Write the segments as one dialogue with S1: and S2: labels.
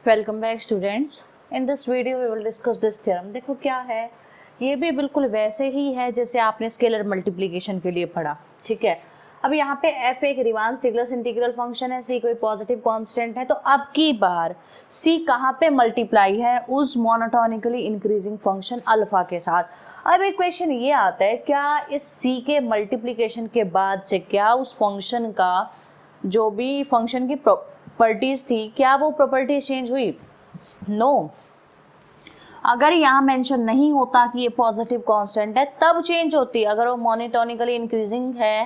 S1: Welcome back students. In this video we will discuss this theorem. देखो क्या है, ये भी बिल्कुल वैसे ही है जैसे आपने स्केलर मल्टीप्लिकेशन के लिए पढ़ा। ठीक है, अब यहाँ पे f एक रिवांस स्टिगलस इंटीग्रल फंक्शन है, c कोई पॉजिटिव कांस्टेंट है। तो अब की बार c कहाँ पे मल्टीप्लाई है? उस मोनोटोनिकली इंक्रीजिंग फंक्शन अल्फा के साथ। अब एक क्वेश्चन ये आता है, क्या इस c के मल्टीप्लिकेशन के बाद से क्या उस फंक्शन का जो भी फंक्शन की प्रॉपर्टीज थी, क्या वो प्रॉपर्टी चेंज हुई? नो। अगर यहाँ मेंशन नहीं होता कि ये पॉजिटिव कांस्टेंट है तब चेंज होती। अगर वो मोनोटोनिकली इंक्रीजिंग है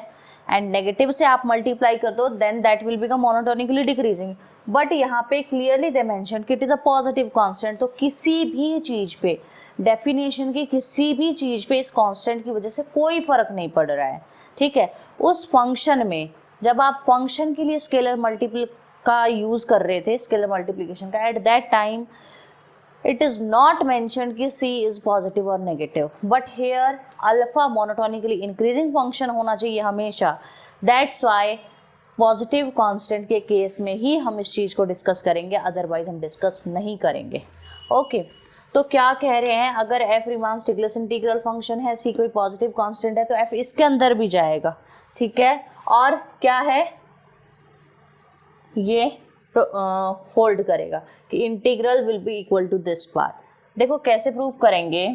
S1: एंड नेगेटिव से आप मल्टीप्लाई कर दो then that will become monotonically decreasing. But यहाँ पे क्लियरली दे मेंशन कि it is a positive constant. तो किसी भी चीज पे, डेफिनेशन की किसी भी चीज पे इस कांस्टेंट की वजह से कोई फर्क नहीं पड़ रहा है। ठीक है, उस फंक्शन में जब आप फंक्शन के लिए स्केलर मल्टीपल का यूज कर रहे थे, स्केलर मल्टीप्लिकेशन का, at that time it is not mentioned कि c is positive और negative, but here alpha monotonically increasing function होना चाहिए हमेशा। That's why पॉजिटिव कांस्टेंट के केस में ही हम इस चीज को डिस्कस करेंगे, अदरवाइज हम डिस्कस नहीं करेंगे। ओके, तो क्या कह रहे हैं, अगर f रिमान स्टिगलस इंटीग्रल फंक्शन है, c कोई पॉजिटिव कांस्टेंट है, तो f इसके अंदर भी जाएगा। ठीक है, और क्या है, ये होल्ड करेगा कि integral will be equal to this part. देखो कैसे प्रूव करेंगे,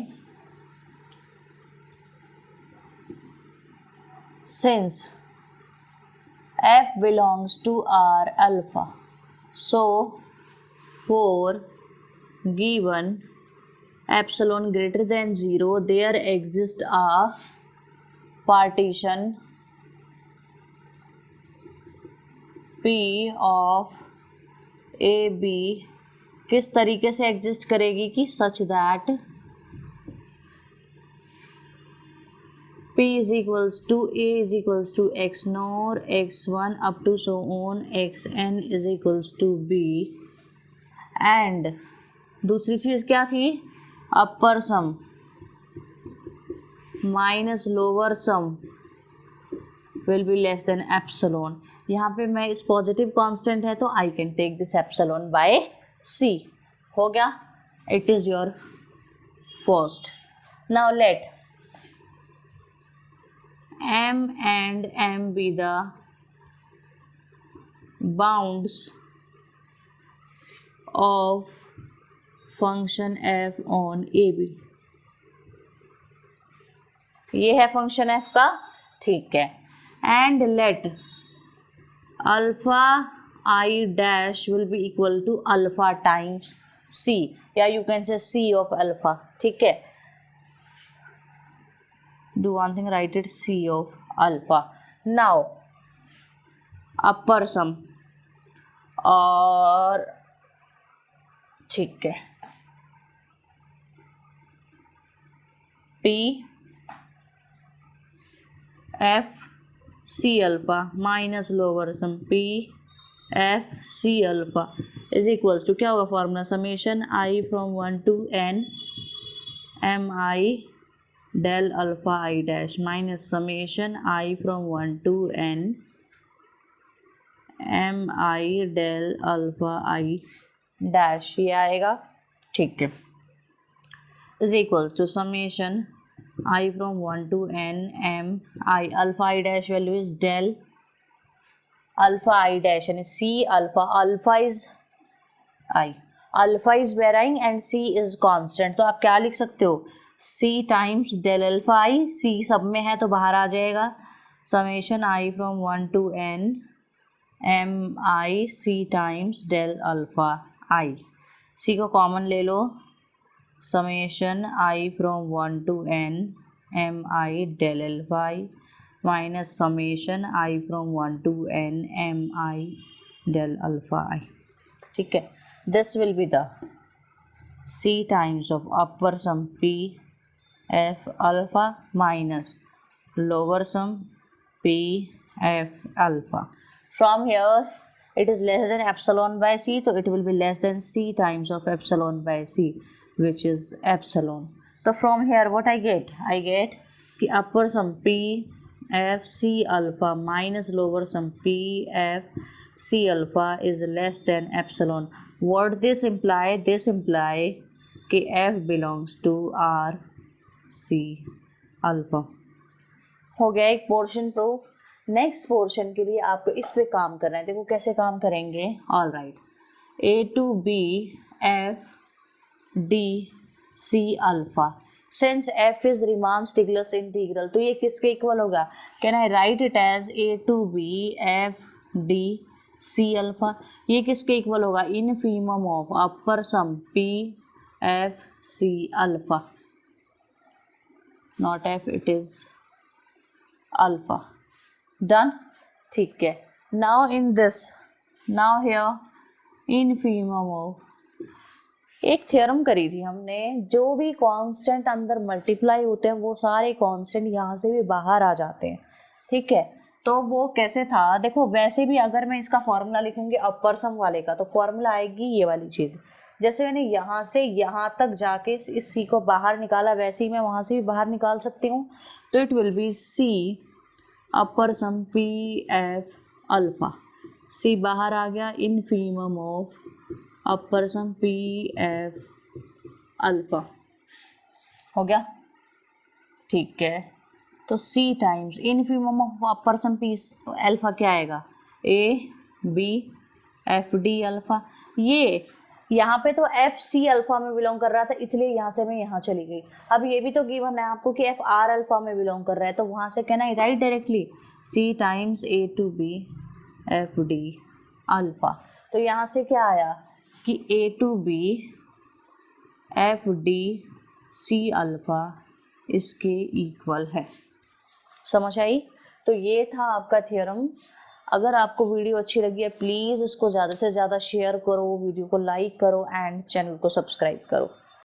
S1: since f belongs to R alpha, so for given epsilon greater than 0 there exists a partition P of A B किस तरीके से एग्जिस्ट करेगी कि such that P is equals to A is equals to x naught x1 up to so on xn is equals to B। And दूसरी चीज क्या थी, upper sum minus lower sum will be less than epsilon. यहाँ पे मैं इस positive constant है तो I can take this epsilon by c। हो गया, it is your first. Now let m and m be the bounds of function f on ab। ये है फंक्शन f का। ठीक है, and let alpha I dash will be equal to alpha times c, या you can say c of alpha। ठीक है, do one thing, write it c of alpha। now upper sum और ठीक है p f c alpha minus lower sum p f c alpha is equals to क्या होगा formula, summation i from 1 to n m i del alpha i dash minus summation i from 1 to n m i del alpha i dash, ये आएगा। ठीक है, is equals to summation I from 1 to n m I alpha I dash value is del alpha I dash and c alpha is I, alpha is varying and c is constant। तो आप क्या लिख सकते हो, c times del alpha I, c सब में है तो बाहर आ जाएगा, summation I from 1 to n m I c times del alpha I, c को कॉमन ले लो, summation I from 1 to n m I del alpha I minus summation I from 1 to n m I del alpha I। ठीक है, this will be the c times of upper sum p f alpha minus lower sum p f alpha। from here it is less than epsilon by c, so it will be less than c times of epsilon by c, which is epsilon। So from here what I get कि upper sum p f c alpha minus lower sum p f C alpha is less than epsilon. What this imply कि F belongs to R C alpha. हो गया एक portion proof. Next portion के लिए आपको इस पे काम करना है। देखो कैसे काम करेंगे। All right, A to B F D C alpha, since F is Riemann Stieltjes integral, तो ये किसके इक्वल होगा? Can I write it as A to B F D C alpha. ये किसके इक्वल होगा? Infimum of upper sum P F C alpha, not F, it is alpha. Done, ठीक है। Now in this, now here infimum of, एक theorem करी थी हमने, जो भी कांस्टेंट अंदर मल्टीप्लाई होते हैं वो सारे कांस्टेंट यहाँ से भी बाहर आ जाते हैं, ठीक है। तो वो कैसे था, देखो वैसे भी अगर मैं इसका फॉर्मूला लिखूंगी अपर सम वाले का, तो फॉर्मूला आएगी ये वाली चीज। जैसे मैंने यहाँ से यहाँ तक जाके इस सी को बाहर निकाला, वैसे ही मैं वहां से भी बाहर निकाल सकती हूँ। तो it will be C upper sum P F alpha, C बाहर आ गया, infimum of upper sum P F alpha, हो गया, ठीक है। तो C times infimum of upper sum P alpha क्या आएगा? A B F D alpha. ये यहाँ पे तो एफ सी अल्फा में बिलोंग कर रहा था, इसलिए यहाँ से मैं यहाँ चली गई। अब ये भी तो गिवन है आपको कि एफ आर अल्फा में बिलोंग कर रहा है, तो वहाँ से can I write directly C times A to B F D alpha. तो यहाँ से क्या आया कि A to B F D C alpha इसके इक्वल है। समझ आई? तो ये था आपका थ्योरम। अगर आपको वीडियो अच्छी लगी है प्लीज़ इसको ज़्यादा से ज़्यादा शेयर करो, वीडियो को लाइक करो एंड चैनल को सब्सक्राइब करो।